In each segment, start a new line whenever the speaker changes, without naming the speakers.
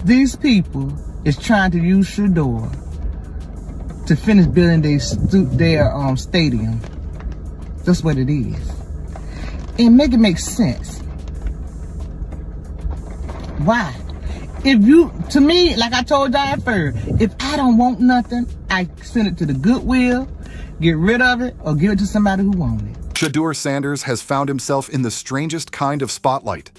These people is trying to use Shedeur to finish building their stadium. That's what it is. And make it make sense. Why? To me, like I told y'all at first, if I don't want nothing, I send it to the Goodwill, get rid of it, or give it to somebody who wants it.
Shedeur Sanders has found himself in the strangest kind of spotlight.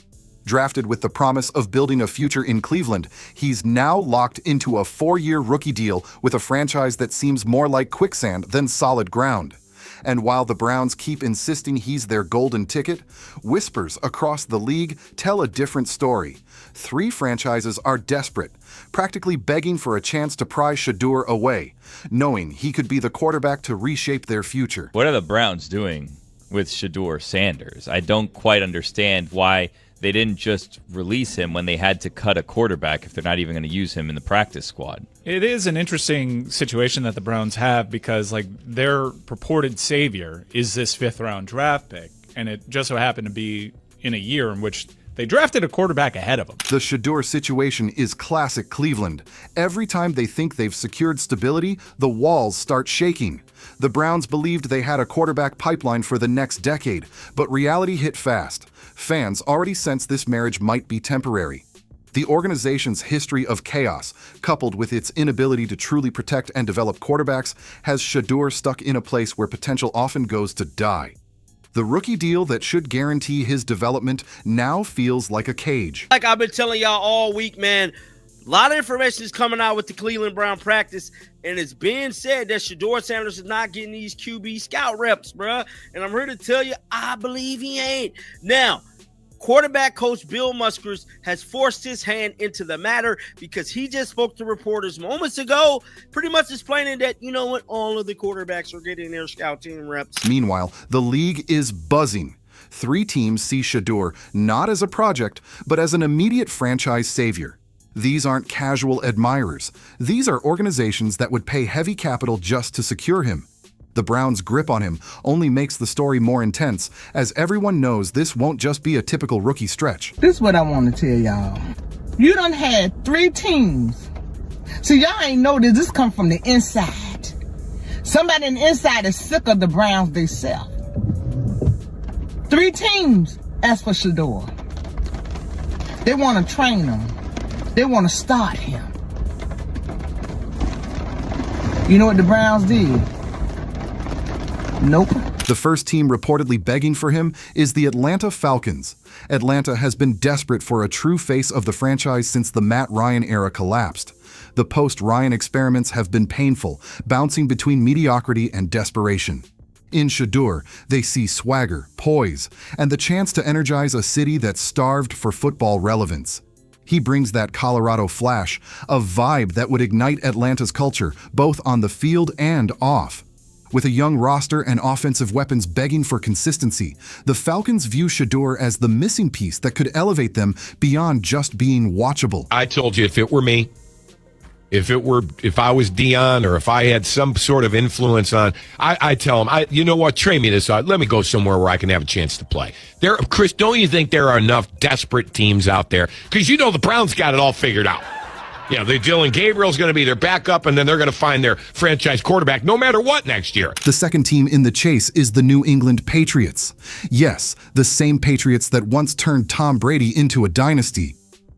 Drafted with the promise of building a future in Cleveland, he's now locked into a 4-year rookie deal with a franchise that seems more like quicksand than solid ground. And while the Browns keep insisting he's their golden ticket, whispers across the league tell a different story. 3 franchises are desperate, practically begging for a chance to pry Shedeur away, knowing he could be the quarterback to reshape their future.
What are the Browns doing with Shedeur Sanders? I don't quite understand why they didn't just release him when they had to cut a quarterback if they're not even going to use him in the practice squad.
It is an interesting situation that the Browns have because, like, their purported savior is this 5th-round draft pick, and it just so happened to be in a year in which they drafted a quarterback ahead of him.
The Shedeur situation is classic Cleveland. Every time they think they've secured stability, the walls start shaking. The Browns believed they had a quarterback pipeline for the next decade, but reality hit fast. Fans already sense this marriage might be temporary. The organization's history of chaos, coupled with its inability to truly protect and develop quarterbacks, has Shedeur stuck in a place where potential often goes to die. The rookie deal that should guarantee his development now feels like a cage.
Like I've been telling y'all all week, man, a lot of information is coming out with the Cleveland Brown practice, and it's being said that Shedeur Sanders is not getting these QB scout reps, bruh. And I'm here to tell you, I believe he ain't. Now, quarterback coach Bill Muskers has forced his hand into the matter because he just spoke to reporters moments ago, pretty much explaining that, you know what, all of the quarterbacks are getting their scout team reps.
Meanwhile, the league is buzzing. 3 teams see Shedeur not as a project, but as an immediate franchise savior. These aren't casual admirers. These are organizations that would pay heavy capital just to secure him. The Browns' grip on him only makes the story more intense, as everyone knows this won't just be a typical rookie stretch.
This is what I want to tell y'all. You done had 3 teams. So y'all ain't know this come from the inside. Somebody in the inside is sick of the Browns themselves. 3 teams asked for Shedeur. They want to train him. They want to start him. You know what the Browns did? Nope.
The first team reportedly begging for him is the Atlanta Falcons. Atlanta has been desperate for a true face of the franchise since the Matt Ryan era collapsed. The post-Ryan experiments have been painful, bouncing between mediocrity and desperation. In Shedeur, they see swagger, poise, and the chance to energize a city that's starved for football relevance. He brings that Colorado flash, a vibe that would ignite Atlanta's culture, both on the field and off. With a young roster and offensive weapons begging for consistency, the Falcons view Shedeur as the missing piece that could elevate them beyond just being watchable.
I told you, if it were me, if I was Dion, or if I had some sort of influence on, I tell him, you know what, trade me this out. Let me go somewhere where I can have a chance to play. Chris, don't you think there are enough desperate teams out there? Because you know the Browns got it all figured out. Yeah, Dylan Gabriel's going to be their backup, and then they're going to find their franchise quarterback no matter what next year.
The second team in the chase is the New England Patriots. Yes, the same Patriots that once turned Tom Brady into a dynasty.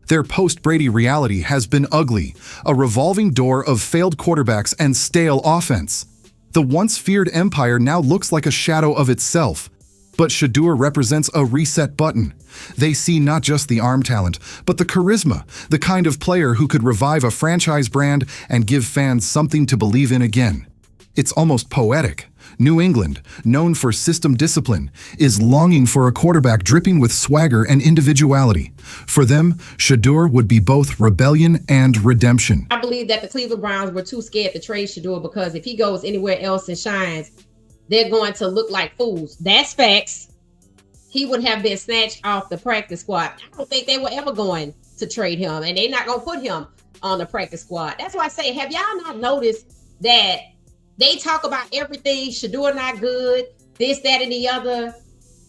Their post-Brady reality has been ugly, a revolving door of failed quarterbacks and stale offense. The once feared empire now looks like a shadow of itself. But Shedeur represents a reset button. They see not just the arm talent, but the charisma, the kind of player who could revive a franchise brand and give fans something to believe in again. It's almost poetic. New England, known for system discipline, is longing for a quarterback dripping with swagger and individuality. For them, Shedeur would be both rebellion and redemption.
I believe that the Cleveland Browns were too scared to trade Shedeur because if he goes anywhere else and shines, they're going to look like fools. That's facts. He would have been snatched off the practice squad. I don't think they were ever going to trade him, and they're not going to put him on the practice squad. That's why I say, have y'all not noticed that they talk about everything? Shedeur not good, this, that, and the other.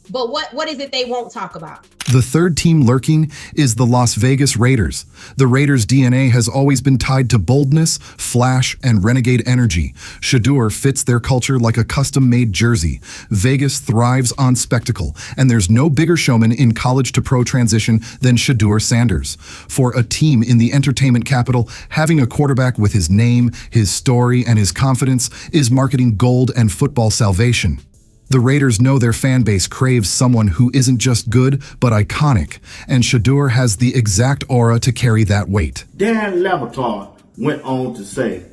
But what is it they won't talk about?
The third team lurking is the Las Vegas Raiders. The Raiders' DNA has always been tied to boldness, flash, and renegade energy. Shedeur fits their culture like a custom-made jersey. Vegas thrives on spectacle, and there's no bigger showman in college to pro transition than Shedeur Sanders. For a team in the entertainment capital, having a quarterback with his name, his story, and his confidence is marketing gold and football salvation. The Raiders know their fan base craves someone who isn't just good, but iconic, and Shedeur has the exact aura to carry that weight.
Dan Laboratory went on to say,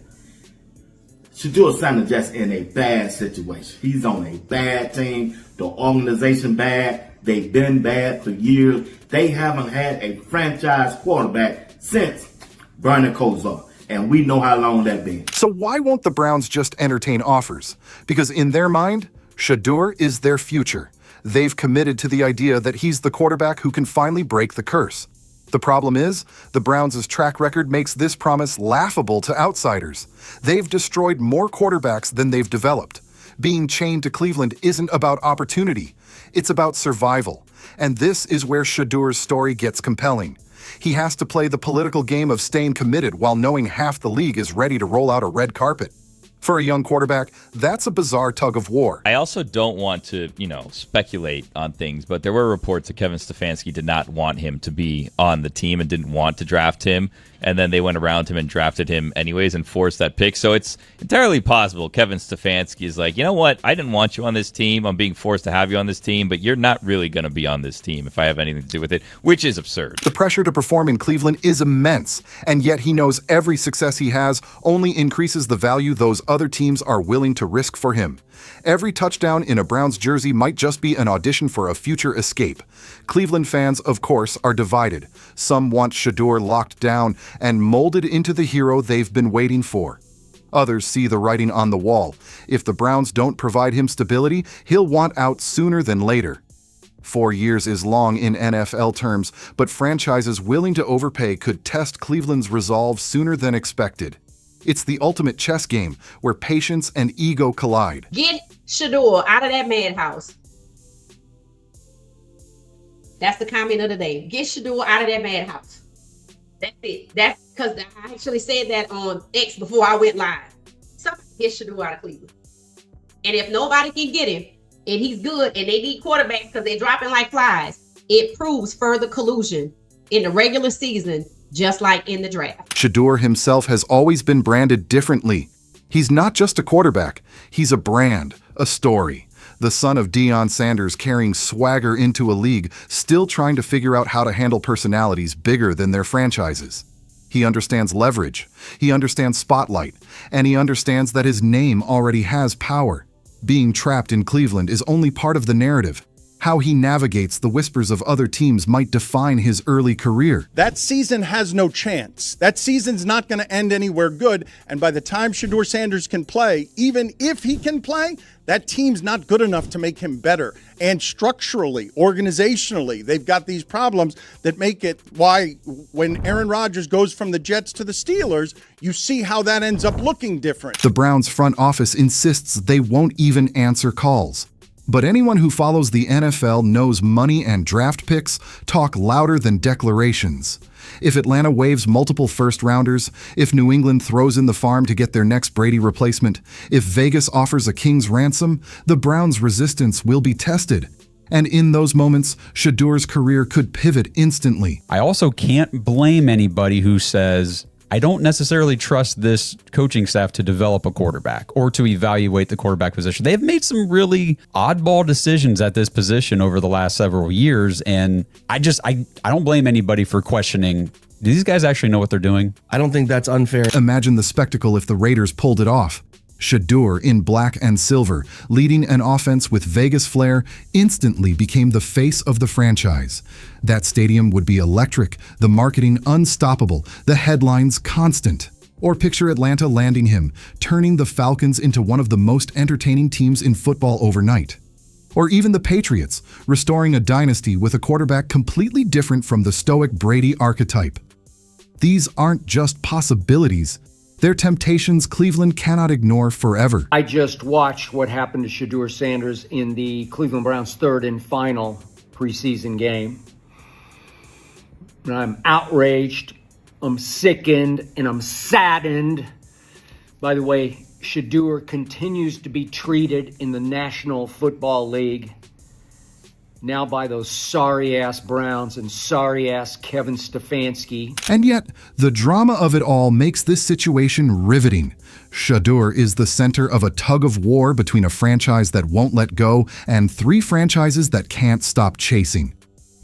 Shedeur Sanders just in a bad situation. He's on a bad team, the organization bad, they've been bad for years. They haven't had a franchise quarterback since Bernie Kosar. And we know how long that's been.
So why won't the Browns just entertain offers? Because in their mind, Shedeur is their future. They've committed to the idea that he's the quarterback who can finally break the curse. The problem is, the Browns' track record makes this promise laughable to outsiders. They've destroyed more quarterbacks than they've developed. Being chained to Cleveland isn't about opportunity. It's about survival. And this is where Shedeur's story gets compelling. He has to play the political game of staying committed while knowing half the league is ready to roll out a red carpet. For a young quarterback, that's a bizarre tug of war.
I also don't want to, speculate on things, but there were reports that Kevin Stefanski did not want him to be on the team and didn't want to draft him. And then they went around him and drafted him anyways and forced that pick. So it's entirely possible Kevin Stefanski is like, you know what? I didn't want you on this team. I'm being forced to have you on this team, but you're not really going to be on this team if I have anything to do with it, which is absurd.
The pressure to perform in Cleveland is immense, and yet he knows every success he has only increases the value those other teams are willing to risk for him. Every touchdown in a Browns jersey might just be an audition for a future escape. Cleveland fans, of course, are divided. Some want Shedeur locked down and molded into the hero they've been waiting for. Others see the writing on the wall. If the Browns don't provide him stability, he'll want out sooner than later. 4 years is long in NFL terms, but franchises willing to overpay could test Cleveland's resolve sooner than expected. It's the ultimate chess game where patience and ego collide.
Get Shedeur out of that madhouse. That's the comment of the day. Get Shedeur out of that madhouse. That's it. That's because I actually said that on X before I went live. Somebody get Shedeur out of Cleveland. And if nobody can get him, and he's good, and they need quarterbacks because they're dropping like flies, it proves further collusion in the regular season, just like in the draft.
Shedeur himself has always been branded differently. He's not just a quarterback, he's a brand, a story. The son of Deion Sanders carrying swagger into a league, still trying to figure out how to handle personalities bigger than their franchises. He understands leverage, he understands spotlight, and he understands that his name already has power. Being trapped in Cleveland is only part of the narrative. How he navigates the whispers of other teams might define his early career.
That season has no chance. That season's not going to end anywhere good. And by the time Shedeur Sanders can play, even if he can play, that team's not good enough to make him better. And structurally, organizationally, they've got these problems that make it why when Aaron Rodgers goes from the Jets to the Steelers, you see how that ends up looking different.
The Browns front office insists they won't even answer calls. But anyone who follows the NFL knows money and draft picks talk louder than declarations. If Atlanta waives multiple first-rounders, if New England throws in the farm to get their next Brady replacement, if Vegas offers a king's ransom, the Browns' resistance will be tested. And in those moments, Shedeur's career could pivot instantly.
I also can't blame anybody who says, I don't necessarily trust this coaching staff to develop a quarterback or to evaluate the quarterback position. They've made some really oddball decisions at this position over the last several years, and I don't blame anybody for questioning, do these guys actually know what they're doing?
I don't think that's unfair.
Imagine the spectacle if the Raiders pulled it off. Shedeur in black and silver, leading an offense with Vegas flair, instantly became the face of the franchise. That stadium would be electric, the marketing unstoppable, the headlines constant. Or picture Atlanta landing him, turning the Falcons into one of the most entertaining teams in football overnight. Or even the Patriots, restoring a dynasty with a quarterback completely different from the stoic Brady archetype. These aren't just possibilities, They're temptations Cleveland cannot ignore forever.
I just watched what happened to Shedeur Sanders in the Cleveland Browns' third and final preseason game. And I'm outraged, I'm sickened, and I'm saddened by the way Shedeur continues to be treated in the National Football League, now by those sorry-ass Browns and sorry-ass Kevin Stefanski.
And yet, the drama of it all makes this situation riveting. Shedeur is the center of a tug of war between a franchise that won't let go and 3 franchises that can't stop chasing.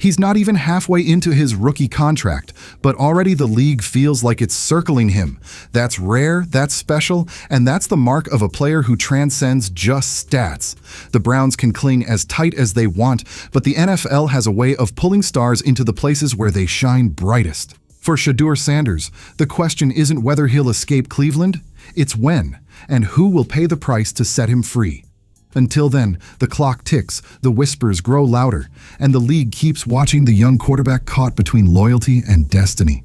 He's not even halfway into his rookie contract, but already the league feels like it's circling him. That's rare, that's special, and that's the mark of a player who transcends just stats. The Browns can cling as tight as they want, but the NFL has a way of pulling stars into the places where they shine brightest. For Shedeur Sanders, the question isn't whether he'll escape Cleveland, it's when, and who will pay the price to set him free. Until then, the clock ticks, the whispers grow louder, and the league keeps watching the young quarterback caught between loyalty and destiny.